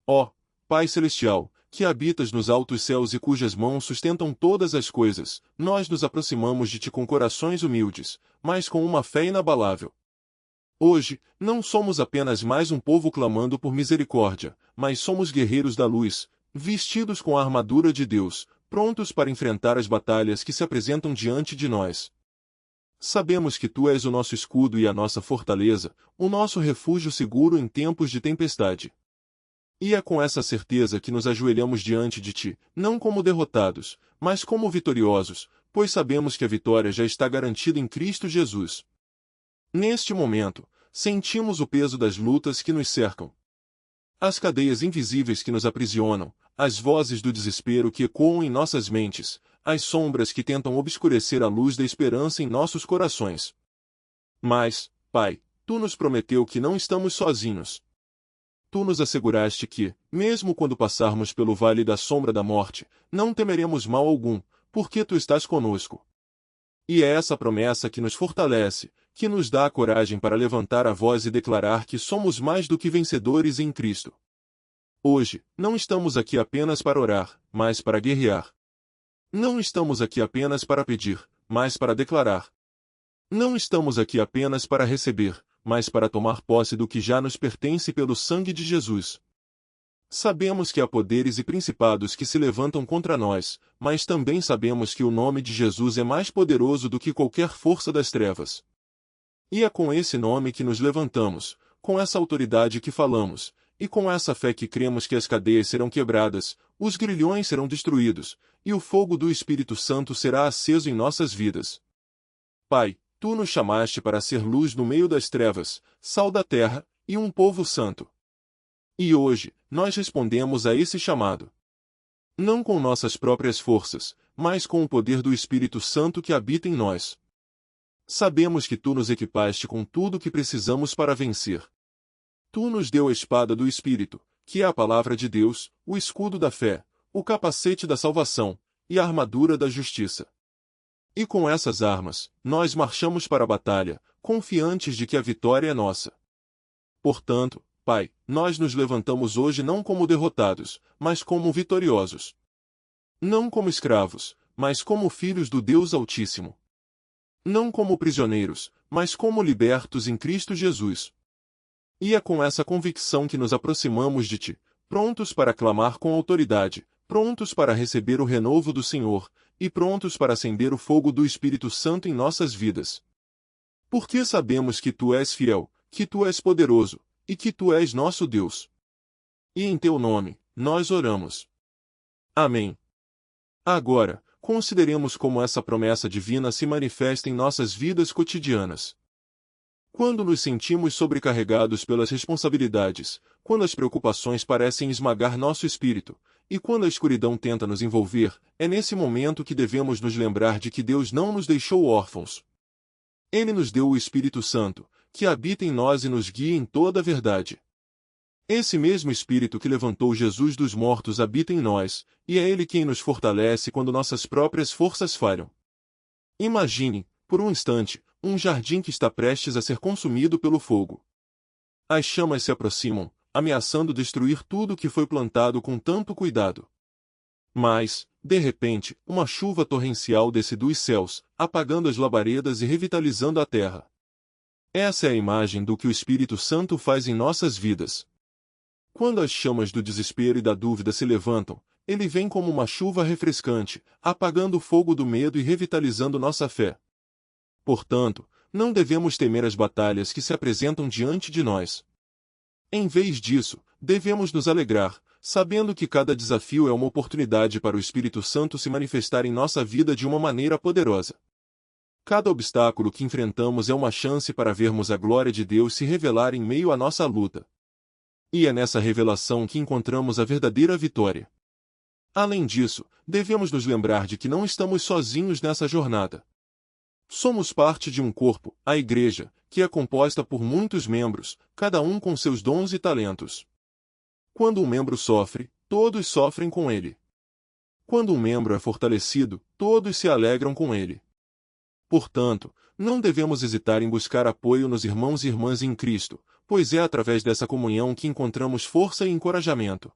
Ó, Pai Celestial, que habitas nos altos céus e cujas mãos sustentam todas as coisas, nós nos aproximamos de Ti com corações humildes, mas com uma fé inabalável. Hoje, não somos apenas mais um povo clamando por misericórdia, mas somos guerreiros da luz, vestidos com a armadura de Deus, prontos para enfrentar as batalhas que se apresentam diante de nós. Sabemos que Tu és o nosso escudo e a nossa fortaleza, o nosso refúgio seguro em tempos de tempestade. E é com essa certeza que nos ajoelhamos diante de Ti, não como derrotados, mas como vitoriosos, pois sabemos que a vitória já está garantida em Cristo Jesus. Neste momento, sentimos o peso das lutas que nos cercam. As cadeias invisíveis que nos aprisionam, as vozes do desespero que ecoam em nossas mentes, as sombras que tentam obscurecer a luz da esperança em nossos corações. Mas, Pai, Tu nos prometeu que não estamos sozinhos. Tu nos asseguraste que, mesmo quando passarmos pelo vale da sombra da morte, não temeremos mal algum, porque Tu estás conosco. E é essa promessa que nos fortalece, que nos dá a coragem para levantar a voz e declarar que somos mais do que vencedores em Cristo. Hoje, não estamos aqui apenas para orar, mas para guerrear. Não estamos aqui apenas para pedir, mas para declarar. Não estamos aqui apenas para receber, mas para tomar posse do que já nos pertence pelo sangue de Jesus. Sabemos que há poderes e principados que se levantam contra nós, mas também sabemos que o nome de Jesus é mais poderoso do que qualquer força das trevas. E é com esse nome que nos levantamos, com essa autoridade que falamos, e com essa fé que cremos que as cadeias serão quebradas, os grilhões serão destruídos, e o fogo do Espírito Santo será aceso em nossas vidas. Pai, Tu nos chamaste para ser luz no meio das trevas, sal da terra, e um povo santo. E hoje, nós respondemos a esse chamado. Não com nossas próprias forças, mas com o poder do Espírito Santo que habita em nós. Sabemos que Tu nos equipaste com tudo o que precisamos para vencer. Tu nos deu a espada do Espírito, que é a palavra de Deus, o escudo da fé, o capacete da salvação, e a armadura da justiça. E com essas armas, nós marchamos para a batalha, confiantes de que a vitória é nossa. Portanto, Pai, nós nos levantamos hoje não como derrotados, mas como vitoriosos. Não como escravos, mas como filhos do Deus Altíssimo. Não como prisioneiros, mas como libertos em Cristo Jesus. E é com essa convicção que nos aproximamos de Ti, prontos para clamar com autoridade, prontos para receber o renovo do Senhor, e prontos para acender o fogo do Espírito Santo em nossas vidas. Porque sabemos que Tu és fiel, que Tu és poderoso, e que Tu és nosso Deus. E em Teu nome, nós oramos. Amém. Agora, consideremos como essa promessa divina se manifesta em nossas vidas cotidianas. Quando nos sentimos sobrecarregados pelas responsabilidades, quando as preocupações parecem esmagar nosso espírito, e quando a escuridão tenta nos envolver, é nesse momento que devemos nos lembrar de que Deus não nos deixou órfãos. Ele nos deu o Espírito Santo, que habita em nós e nos guia em toda a verdade. Esse mesmo Espírito que levantou Jesus dos mortos habita em nós, e é Ele quem nos fortalece quando nossas próprias forças falham. Imagine, por um instante, um jardim que está prestes a ser consumido pelo fogo. As chamas se aproximam, ameaçando destruir tudo que foi plantado com tanto cuidado. Mas, de repente, uma chuva torrencial desce dos céus, apagando as labaredas e revitalizando a terra. Essa é a imagem do que o Espírito Santo faz em nossas vidas. Quando as chamas do desespero e da dúvida se levantam, ele vem como uma chuva refrescante, apagando o fogo do medo e revitalizando nossa fé. Portanto, não devemos temer as batalhas que se apresentam diante de nós. Em vez disso, devemos nos alegrar, sabendo que cada desafio é uma oportunidade para o Espírito Santo se manifestar em nossa vida de uma maneira poderosa. Cada obstáculo que enfrentamos é uma chance para vermos a glória de Deus se revelar em meio à nossa luta. E é nessa revelação que encontramos a verdadeira vitória. Além disso, devemos nos lembrar de que não estamos sozinhos nessa jornada. Somos parte de um corpo, a Igreja, que é composta por muitos membros, cada um com seus dons e talentos. Quando um membro sofre, todos sofrem com ele. Quando um membro é fortalecido, todos se alegram com ele. Portanto, não devemos hesitar em buscar apoio nos irmãos e irmãs em Cristo, pois é através dessa comunhão que encontramos força e encorajamento.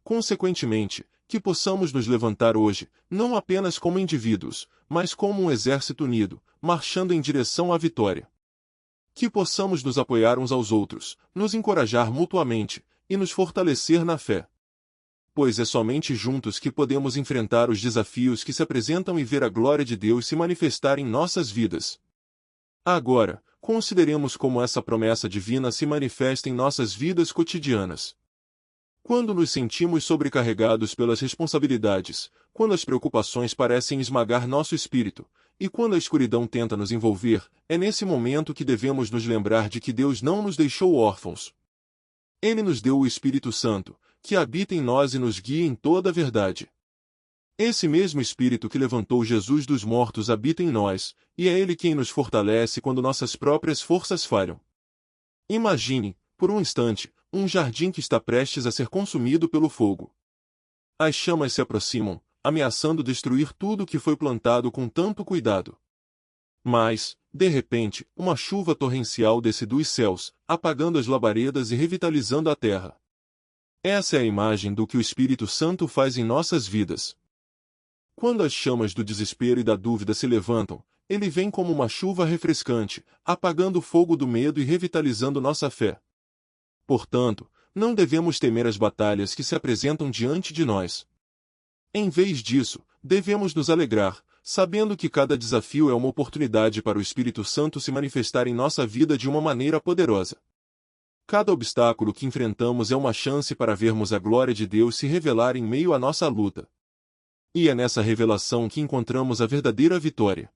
Consequentemente, que possamos nos levantar hoje, não apenas como indivíduos, mas como um exército unido, marchando em direção à vitória. Que possamos nos apoiar uns aos outros, nos encorajar mutuamente, e nos fortalecer na fé. Pois é somente juntos que podemos enfrentar os desafios que se apresentam e ver a glória de Deus se manifestar em nossas vidas. Agora, consideremos como essa promessa divina se manifesta em nossas vidas cotidianas. Quando nos sentimos sobrecarregados pelas responsabilidades, quando as preocupações parecem esmagar nosso espírito, e quando a escuridão tenta nos envolver, é nesse momento que devemos nos lembrar de que Deus não nos deixou órfãos. Ele nos deu o Espírito Santo, que habita em nós e nos guia em toda a verdade. Esse mesmo Espírito que levantou Jesus dos mortos habita em nós, e é Ele quem nos fortalece quando nossas próprias forças falham. Imagine, por um instante, um jardim que está prestes a ser consumido pelo fogo. As chamas se aproximam, ameaçando destruir tudo que foi plantado com tanto cuidado. Mas, de repente, uma chuva torrencial desce dos céus, apagando as labaredas e revitalizando a terra. Essa é a imagem do que o Espírito Santo faz em nossas vidas. Quando as chamas do desespero e da dúvida se levantam, ele vem como uma chuva refrescante, apagando o fogo do medo e revitalizando nossa fé. Portanto, não devemos temer as batalhas que se apresentam diante de nós. Em vez disso, devemos nos alegrar, sabendo que cada desafio é uma oportunidade para o Espírito Santo se manifestar em nossa vida de uma maneira poderosa. Cada obstáculo que enfrentamos é uma chance para vermos a glória de Deus se revelar em meio à nossa luta. E é nessa revelação que encontramos a verdadeira vitória.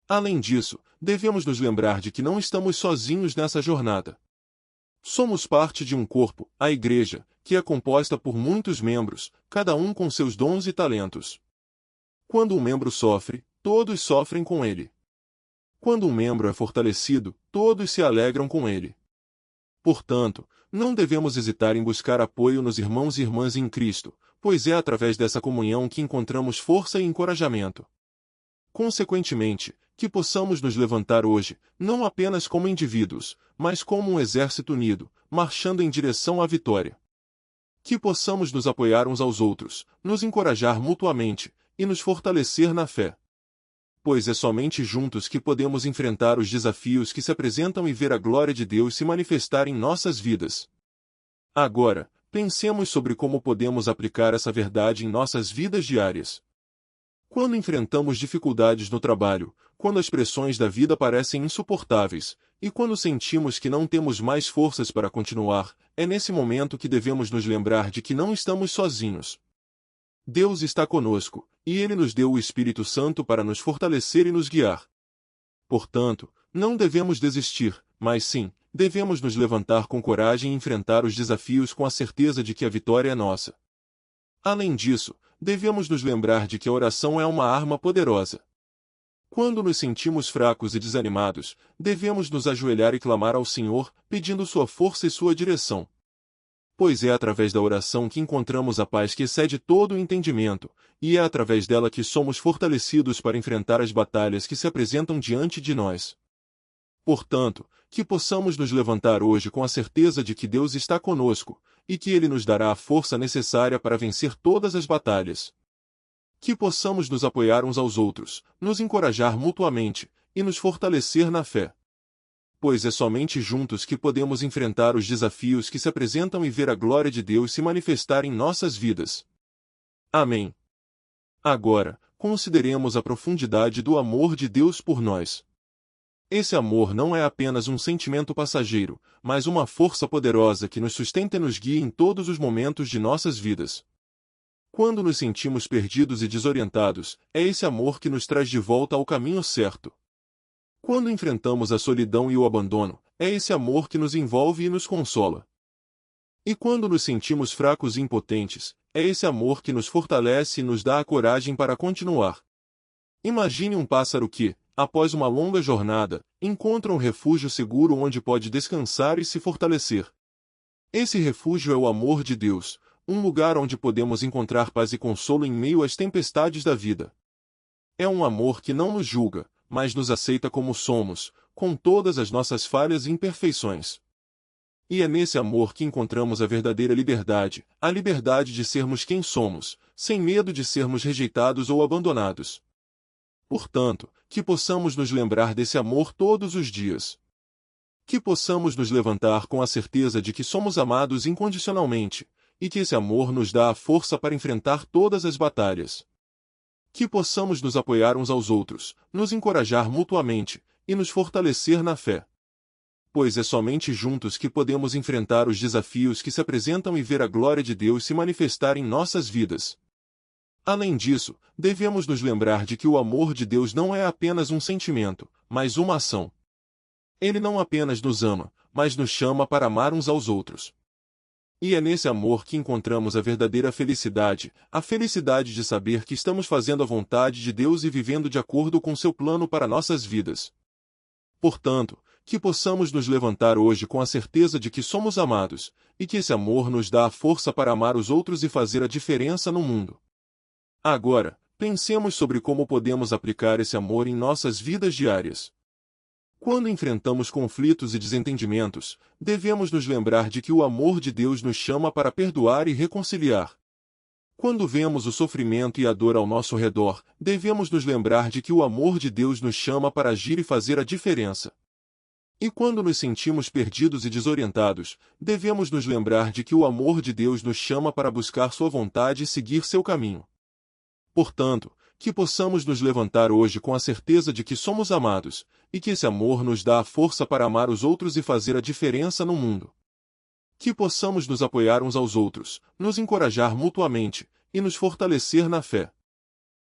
Além disso, devemos nos lembrar de que não estamos sozinhos nessa jornada. Somos parte de um corpo, a Igreja, que é composta por muitos membros, cada um com seus dons e talentos. Quando um membro sofre, todos sofrem com ele. Quando um membro é fortalecido, todos se alegram com ele. Portanto, não devemos hesitar em buscar apoio nos irmãos e irmãs em Cristo, pois é através dessa comunhão que encontramos força e encorajamento. Consequentemente, que possamos nos levantar hoje, não apenas como indivíduos, mas como um exército unido, marchando em direção à vitória. Que possamos nos apoiar uns aos outros, nos encorajar mutuamente, e nos fortalecer na fé. Pois é somente juntos que podemos enfrentar os desafios que se apresentam e ver a glória de Deus se manifestar em nossas vidas. Agora, pensemos sobre como podemos aplicar essa verdade em nossas vidas diárias. Quando enfrentamos dificuldades no trabalho, quando as pressões da vida parecem insuportáveis, e quando sentimos que não temos mais forças para continuar, é nesse momento que devemos nos lembrar de que não estamos sozinhos. Deus está conosco, e Ele nos deu o Espírito Santo para nos fortalecer e nos guiar. Portanto, não devemos desistir, mas sim, devemos nos levantar com coragem e enfrentar os desafios com a certeza de que a vitória é nossa. Além disso, devemos nos lembrar de que a oração é uma arma poderosa. Quando nos sentimos fracos e desanimados, devemos nos ajoelhar e clamar ao Senhor, pedindo sua força e sua direção. Pois é através da oração que encontramos a paz que excede todo o entendimento, e é através dela que somos fortalecidos para enfrentar as batalhas que se apresentam diante de nós. Portanto, que possamos nos levantar hoje com a certeza de que Deus está conosco, e que Ele nos dará a força necessária para vencer todas as batalhas. Que possamos nos apoiar uns aos outros, nos encorajar mutuamente, e nos fortalecer na fé. Pois é somente juntos que podemos enfrentar os desafios que se apresentam e ver a glória de Deus se manifestar em nossas vidas. Amém. Agora, consideremos a profundidade do amor de Deus por nós. Esse amor não é apenas um sentimento passageiro, mas uma força poderosa que nos sustenta e nos guia em todos os momentos de nossas vidas. Quando nos sentimos perdidos e desorientados, é esse amor que nos traz de volta ao caminho certo. Quando enfrentamos a solidão e o abandono, é esse amor que nos envolve e nos consola. E quando nos sentimos fracos e impotentes, é esse amor que nos fortalece e nos dá a coragem para continuar. Imagine um pássaro que, após uma longa jornada, encontra um refúgio seguro onde pode descansar e se fortalecer. Esse refúgio é o amor de Deus, um lugar onde podemos encontrar paz e consolo em meio às tempestades da vida. É um amor que não nos julga, mas nos aceita como somos, com todas as nossas falhas e imperfeições. E é nesse amor que encontramos a verdadeira liberdade, a liberdade de sermos quem somos, sem medo de sermos rejeitados ou abandonados. Portanto, que possamos nos lembrar desse amor todos os dias. Que possamos nos levantar com a certeza de que somos amados incondicionalmente, e que esse amor nos dá a força para enfrentar todas as batalhas. Que possamos nos apoiar uns aos outros, nos encorajar mutuamente, e nos fortalecer na fé. Pois é somente juntos que podemos enfrentar os desafios que se apresentam e ver a glória de Deus se manifestar em nossas vidas. Além disso, devemos nos lembrar de que o amor de Deus não é apenas um sentimento, mas uma ação. Ele não apenas nos ama, mas nos chama para amar uns aos outros. E é nesse amor que encontramos a verdadeira felicidade, a felicidade de saber que estamos fazendo a vontade de Deus e vivendo de acordo com seu plano para nossas vidas. Portanto, que possamos nos levantar hoje com a certeza de que somos amados, e que esse amor nos dá a força para amar os outros e fazer a diferença no mundo. Agora, pensemos sobre como podemos aplicar esse amor em nossas vidas diárias. Quando enfrentamos conflitos e desentendimentos, devemos nos lembrar de que o amor de Deus nos chama para perdoar e reconciliar. Quando vemos o sofrimento e a dor ao nosso redor, devemos nos lembrar de que o amor de Deus nos chama para agir e fazer a diferença. E quando nos sentimos perdidos e desorientados, devemos nos lembrar de que o amor de Deus nos chama para buscar sua vontade e seguir seu caminho. Portanto, que possamos nos levantar hoje com a certeza de que somos amados, e que esse amor nos dá a força para amar os outros e fazer a diferença no mundo. Que possamos nos apoiar uns aos outros, nos encorajar mutuamente, e nos fortalecer na fé.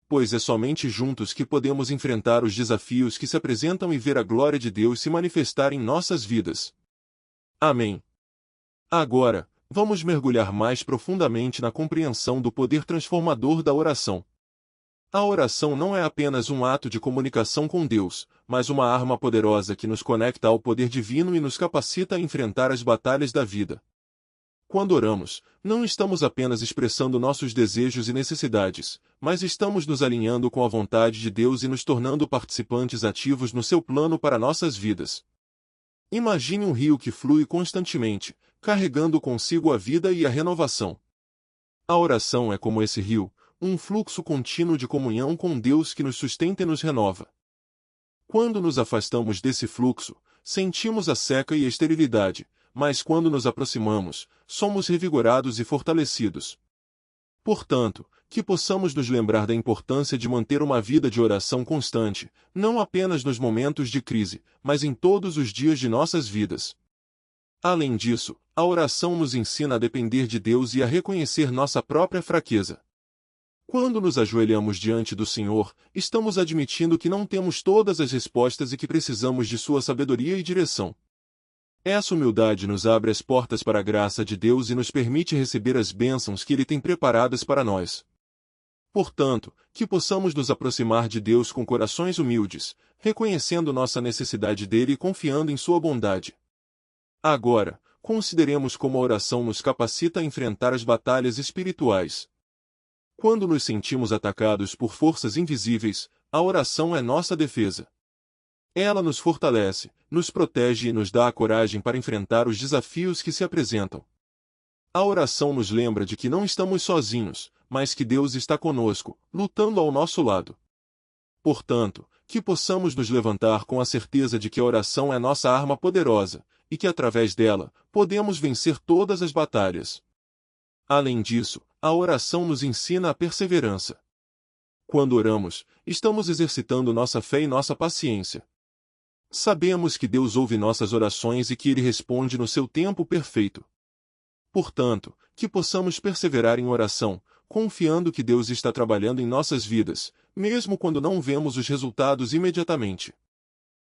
Pois é somente juntos que podemos enfrentar os desafios que se apresentam e ver a glória de Deus se manifestar em nossas vidas. Amém. Agora, vamos mergulhar mais profundamente na compreensão do poder transformador da oração. A oração não é apenas um ato de comunicação com Deus, mas uma arma poderosa que nos conecta ao poder divino e nos capacita a enfrentar as batalhas da vida. Quando oramos, não estamos apenas expressando nossos desejos e necessidades, mas estamos nos alinhando com a vontade de Deus e nos tornando participantes ativos no seu plano para nossas vidas. Imagine um rio que flui constantemente, carregando consigo a vida e a renovação. A oração é como esse rio, um fluxo contínuo de comunhão com Deus que nos sustenta e nos renova. Quando nos afastamos desse fluxo, sentimos a seca e a esterilidade, mas quando nos aproximamos, somos revigorados e fortalecidos. Portanto, que possamos nos lembrar da importância de manter uma vida de oração constante, não apenas nos momentos de crise, mas em todos os dias de nossas vidas. Além disso, a oração nos ensina a depender de Deus e a reconhecer nossa própria fraqueza. Quando nos ajoelhamos diante do Senhor, estamos admitindo que não temos todas as respostas e que precisamos de sua sabedoria e direção. Essa humildade nos abre as portas para a graça de Deus e nos permite receber as bênçãos que Ele tem preparadas para nós. Portanto, que possamos nos aproximar de Deus com corações humildes, reconhecendo nossa necessidade dele e confiando em sua bondade. Agora, consideremos como a oração nos capacita a enfrentar as batalhas espirituais. Quando nos sentimos atacados por forças invisíveis, a oração é nossa defesa. Ela nos fortalece, nos protege e nos dá a coragem para enfrentar os desafios que se apresentam. A oração nos lembra de que não estamos sozinhos, mas que Deus está conosco, lutando ao nosso lado. Portanto, que possamos nos levantar com a certeza de que a oração é nossa arma poderosa, e que através dela, podemos vencer todas as batalhas. Além disso, a oração nos ensina a perseverança. Quando oramos, estamos exercitando nossa fé e nossa paciência. Sabemos que Deus ouve nossas orações e que Ele responde no seu tempo perfeito. Portanto, que possamos perseverar em oração, confiando que Deus está trabalhando em nossas vidas, mesmo quando não vemos os resultados imediatamente.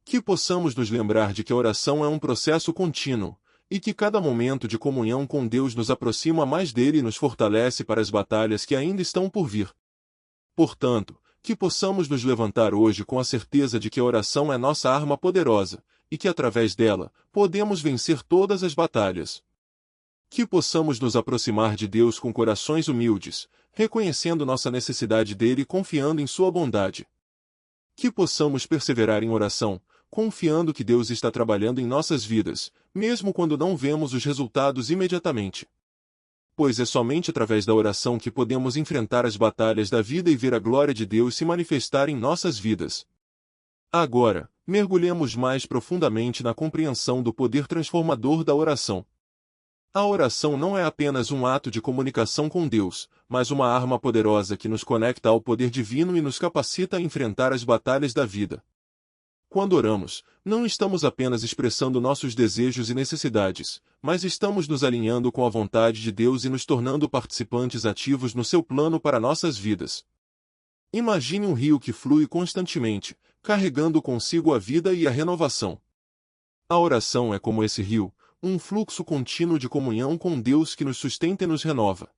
Que possamos nos lembrar de que a oração é um processo contínuo, e que cada momento de comunhão com Deus nos aproxima mais dele e nos fortalece para as batalhas que ainda estão por vir. Portanto, que possamos nos levantar hoje com a certeza de que a oração é nossa arma poderosa, e que através dela, podemos vencer todas as batalhas. Que possamos nos aproximar de Deus com corações humildes, reconhecendo nossa necessidade dele e confiando em sua bondade. Que possamos perseverar em oração, confiando que Deus está trabalhando em nossas vidas, mesmo quando não vemos os resultados imediatamente. Pois é somente através da oração que podemos enfrentar as batalhas da vida e ver a glória de Deus se manifestar em nossas vidas. Agora, mergulhemos mais profundamente na compreensão do poder transformador da oração. A oração não é apenas um ato de comunicação com Deus, mas uma arma poderosa que nos conecta ao poder divino e nos capacita a enfrentar as batalhas da vida. Quando oramos, não estamos apenas expressando nossos desejos e necessidades, mas estamos nos alinhando com a vontade de Deus e nos tornando participantes ativos no seu plano para nossas vidas. Imagine um rio que flui constantemente, carregando consigo a vida e a renovação. A oração é como esse rio, um fluxo contínuo de comunhão com Deus que nos sustenta e nos renova.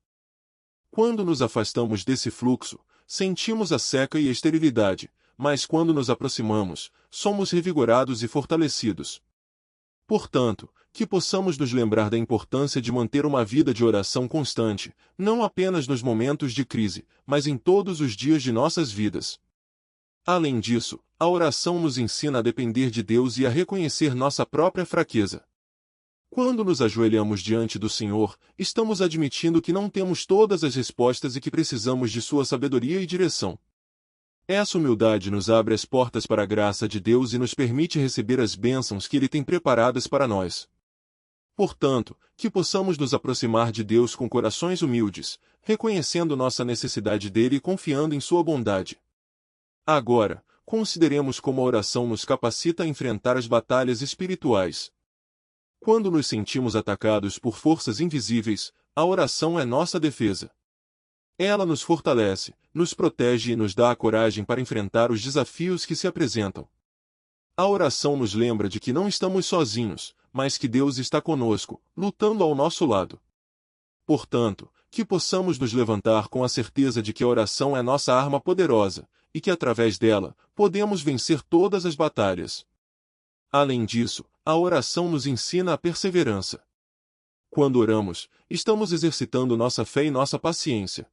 Quando nos afastamos desse fluxo, sentimos a seca e a esterilidade, mas quando nos aproximamos, somos revigorados e fortalecidos. Portanto, que possamos nos lembrar da importância de manter uma vida de oração constante, não apenas nos momentos de crise, mas em todos os dias de nossas vidas. Além disso, a oração nos ensina a depender de Deus e a reconhecer nossa própria fraqueza. Quando nos ajoelhamos diante do Senhor, estamos admitindo que não temos todas as respostas e que precisamos de sua sabedoria e direção. Essa humildade nos abre as portas para a graça de Deus e nos permite receber as bênçãos que Ele tem preparadas para nós. Portanto, que possamos nos aproximar de Deus com corações humildes, reconhecendo nossa necessidade dele e confiando em sua bondade. Agora, consideremos como a oração nos capacita a enfrentar as batalhas espirituais. Quando nos sentimos atacados por forças invisíveis, a oração é nossa defesa. Ela nos fortalece, nos protege e nos dá a coragem para enfrentar os desafios que se apresentam. A oração nos lembra de que não estamos sozinhos, mas que Deus está conosco, lutando ao nosso lado. Portanto, que possamos nos levantar com a certeza de que a oração é nossa arma poderosa, e que através dela, podemos vencer todas as batalhas. Além disso, a oração nos ensina a perseverança. Quando oramos, estamos exercitando nossa fé e nossa paciência.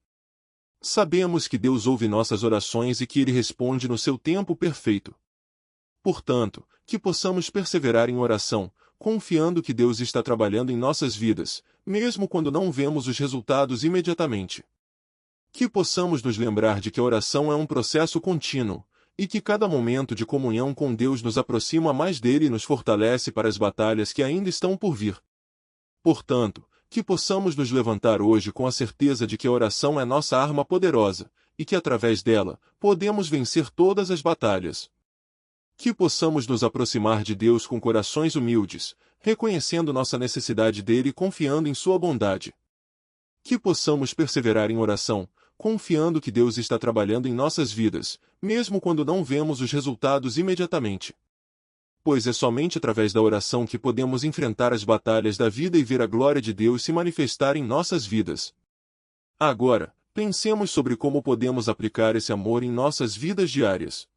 Sabemos que Deus ouve nossas orações e que Ele responde no seu tempo perfeito. Portanto, que possamos perseverar em oração, confiando que Deus está trabalhando em nossas vidas, mesmo quando não vemos os resultados imediatamente. Que possamos nos lembrar de que a oração é um processo contínuo, e que cada momento de comunhão com Deus nos aproxima mais dele e nos fortalece para as batalhas que ainda estão por vir. Portanto, que possamos nos levantar hoje com a certeza de que a oração é nossa arma poderosa, e que através dela, podemos vencer todas as batalhas. Que possamos nos aproximar de Deus com corações humildes, reconhecendo nossa necessidade dele e confiando em sua bondade. Que possamos perseverar em oração, confiando que Deus está trabalhando em nossas vidas, mesmo quando não vemos os resultados imediatamente. Pois é somente através da oração que podemos enfrentar as batalhas da vida e ver a glória de Deus se manifestar em nossas vidas. Agora, pensemos sobre como podemos aplicar esse amor em nossas vidas diárias.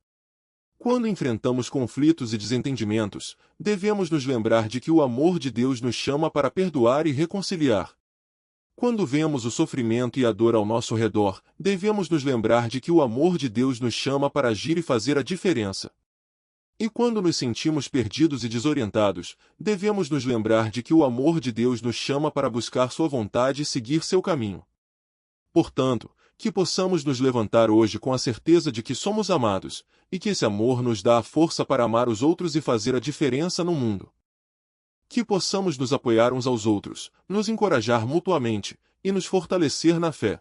Quando enfrentamos conflitos e desentendimentos, devemos nos lembrar de que o amor de Deus nos chama para perdoar e reconciliar. Quando vemos o sofrimento e a dor ao nosso redor, devemos nos lembrar de que o amor de Deus nos chama para agir e fazer a diferença. E quando nos sentimos perdidos e desorientados, devemos nos lembrar de que o amor de Deus nos chama para buscar sua vontade e seguir seu caminho. Portanto, que possamos nos levantar hoje com a certeza de que somos amados, e que esse amor nos dá a força para amar os outros e fazer a diferença no mundo. Que possamos nos apoiar uns aos outros, nos encorajar mutuamente, e nos fortalecer na fé.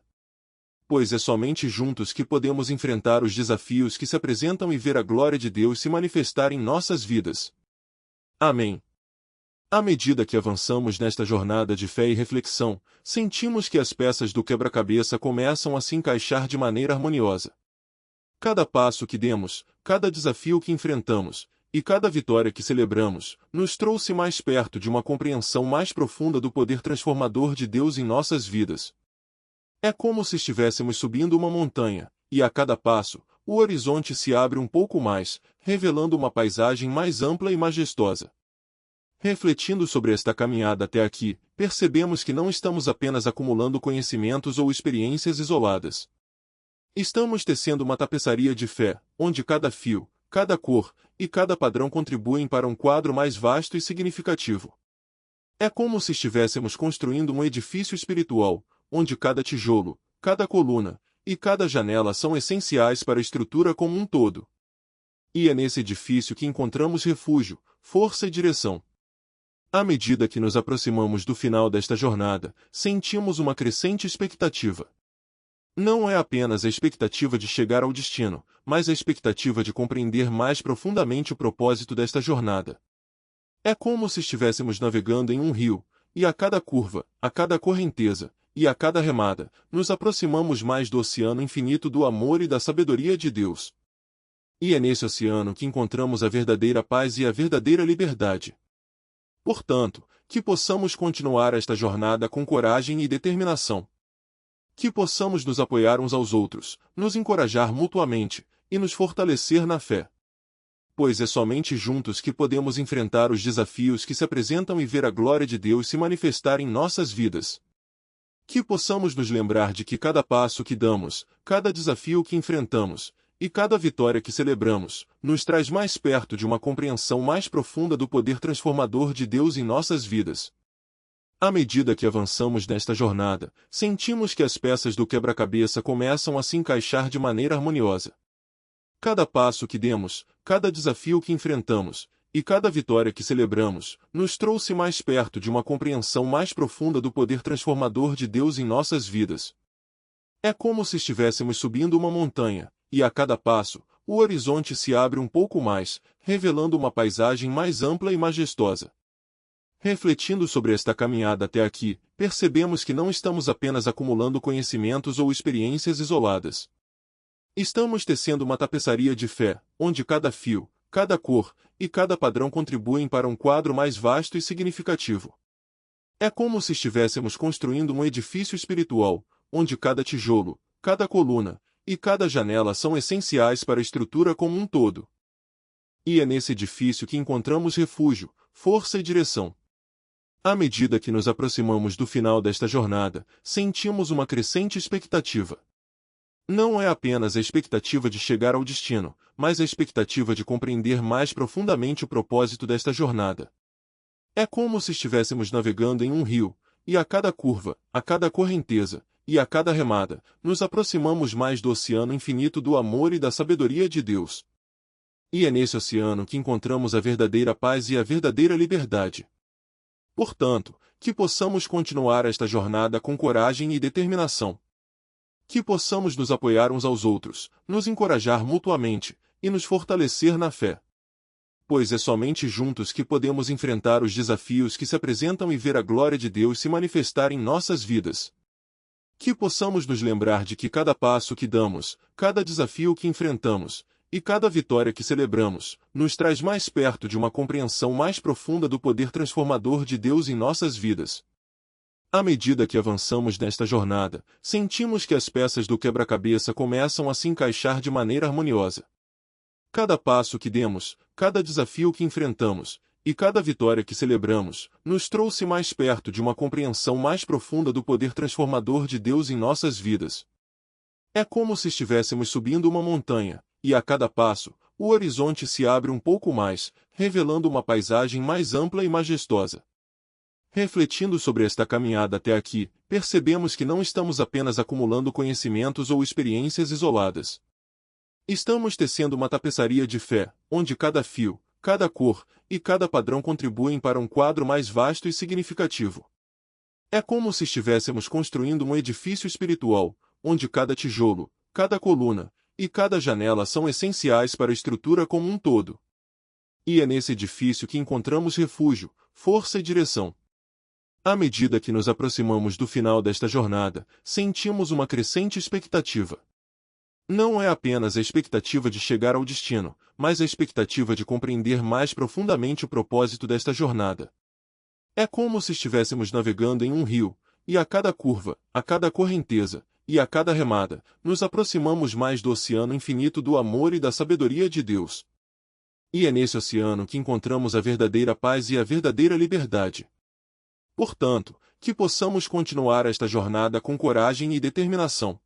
Pois é somente juntos que podemos enfrentar os desafios que se apresentam e ver a glória de Deus se manifestar em nossas vidas. Amém. À medida que avançamos nesta jornada de fé e reflexão, sentimos que as peças do quebra-cabeça começam a se encaixar de maneira harmoniosa. Cada passo que demos, cada desafio que enfrentamos, e cada vitória que celebramos, nos trouxe mais perto de uma compreensão mais profunda do poder transformador de Deus em nossas vidas. É como se estivéssemos subindo uma montanha, e a cada passo, o horizonte se abre um pouco mais, revelando uma paisagem mais ampla e majestosa. Refletindo sobre esta caminhada até aqui, percebemos que não estamos apenas acumulando conhecimentos ou experiências isoladas. Estamos tecendo uma tapeçaria de fé, onde cada fio, cada cor e cada padrão contribuem para um quadro mais vasto e significativo. É como se estivéssemos construindo um edifício espiritual, onde cada tijolo, cada coluna e cada janela são essenciais para a estrutura como um todo. E é nesse edifício que encontramos refúgio, força e direção. À medida que nos aproximamos do final desta jornada, sentimos uma crescente expectativa. Não é apenas a expectativa de chegar ao destino, mas a expectativa de compreender mais profundamente o propósito desta jornada. É como se estivéssemos navegando em um rio, e a cada curva, a cada correnteza, e a cada remada, nos aproximamos mais do oceano infinito do amor e da sabedoria de Deus. E é nesse oceano que encontramos a verdadeira paz e a verdadeira liberdade. Portanto, que possamos continuar esta jornada com coragem e determinação. Que possamos nos apoiar uns aos outros, nos encorajar mutuamente, e nos fortalecer na fé. Pois é somente juntos que podemos enfrentar os desafios que se apresentam e ver a glória de Deus se manifestar em nossas vidas. Que possamos nos lembrar de que cada passo que damos, cada desafio que enfrentamos, e cada vitória que celebramos, nos traz mais perto de uma compreensão mais profunda do poder transformador de Deus em nossas vidas. À medida que avançamos nesta jornada, sentimos que as peças do quebra-cabeça começam a se encaixar de maneira harmoniosa. Cada passo que demos, cada desafio que enfrentamos, e cada vitória que celebramos, nos trouxe mais perto de uma compreensão mais profunda do poder transformador de Deus em nossas vidas. É como se estivéssemos subindo uma montanha, e a cada passo, o horizonte se abre um pouco mais, revelando uma paisagem mais ampla e majestosa. Refletindo sobre esta caminhada até aqui, percebemos que não estamos apenas acumulando conhecimentos ou experiências isoladas. Estamos tecendo uma tapeçaria de fé, onde cada fio, cada cor e cada padrão contribuem para um quadro mais vasto e significativo. É como se estivéssemos construindo um edifício espiritual, onde cada tijolo, cada coluna e cada janela são essenciais para a estrutura como um todo. E é nesse edifício que encontramos refúgio, força e direção. À medida que nos aproximamos do final desta jornada, sentimos uma crescente expectativa. Não é apenas a expectativa de chegar ao destino, mas a expectativa de compreender mais profundamente o propósito desta jornada. É como se estivéssemos navegando em um rio, e a cada curva, a cada correnteza, e a cada remada, nos aproximamos mais do oceano infinito do amor e da sabedoria de Deus. E é nesse oceano que encontramos a verdadeira paz e a verdadeira liberdade. Portanto, que possamos continuar esta jornada com coragem e determinação. Que possamos nos apoiar uns aos outros, nos encorajar mutuamente, e nos fortalecer na fé. Pois é somente juntos que podemos enfrentar os desafios que se apresentam e ver a glória de Deus se manifestar em nossas vidas. Que possamos nos lembrar de que cada passo que damos, cada desafio que enfrentamos, e cada vitória que celebramos, nos traz mais perto de uma compreensão mais profunda do poder transformador de Deus em nossas vidas. À medida que avançamos nesta jornada, sentimos que as peças do quebra-cabeça começam a se encaixar de maneira harmoniosa. Cada passo que demos, cada desafio que enfrentamos, e cada vitória que celebramos, nos trouxe mais perto de uma compreensão mais profunda do poder transformador de Deus em nossas vidas. É como se estivéssemos subindo uma montanha, e a cada passo, o horizonte se abre um pouco mais, revelando uma paisagem mais ampla e majestosa. Refletindo sobre esta caminhada até aqui, percebemos que não estamos apenas acumulando conhecimentos ou experiências isoladas. Estamos tecendo uma tapeçaria de fé, onde cada fio, cada cor e cada padrão contribuem para um quadro mais vasto e significativo. É como se estivéssemos construindo um edifício espiritual, onde cada tijolo, cada coluna e cada janela são essenciais para a estrutura como um todo. E é nesse edifício que encontramos refúgio, força e direção. À medida que nos aproximamos do final desta jornada, sentimos uma crescente expectativa. Não é apenas a expectativa de chegar ao destino, mas a expectativa de compreender mais profundamente o propósito desta jornada. É como se estivéssemos navegando em um rio, e a cada curva, a cada correnteza, e a cada remada, nos aproximamos mais do oceano infinito do amor e da sabedoria de Deus. E é nesse oceano que encontramos a verdadeira paz e a verdadeira liberdade. Portanto, que possamos continuar esta jornada com coragem e determinação.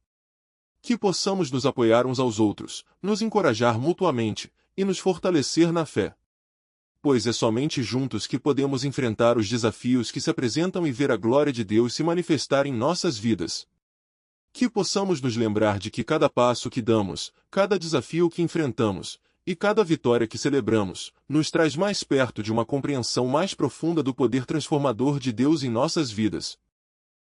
Que possamos nos apoiar uns aos outros, nos encorajar mutuamente, e nos fortalecer na fé. pois é somente juntos que podemos enfrentar os desafios que se apresentam e ver a glória de Deus se manifestar em nossas vidas. Que possamos nos lembrar de que cada passo que damos, cada desafio que enfrentamos, e cada vitória que celebramos, nos traz mais perto de uma compreensão mais profunda do poder transformador de Deus em nossas vidas.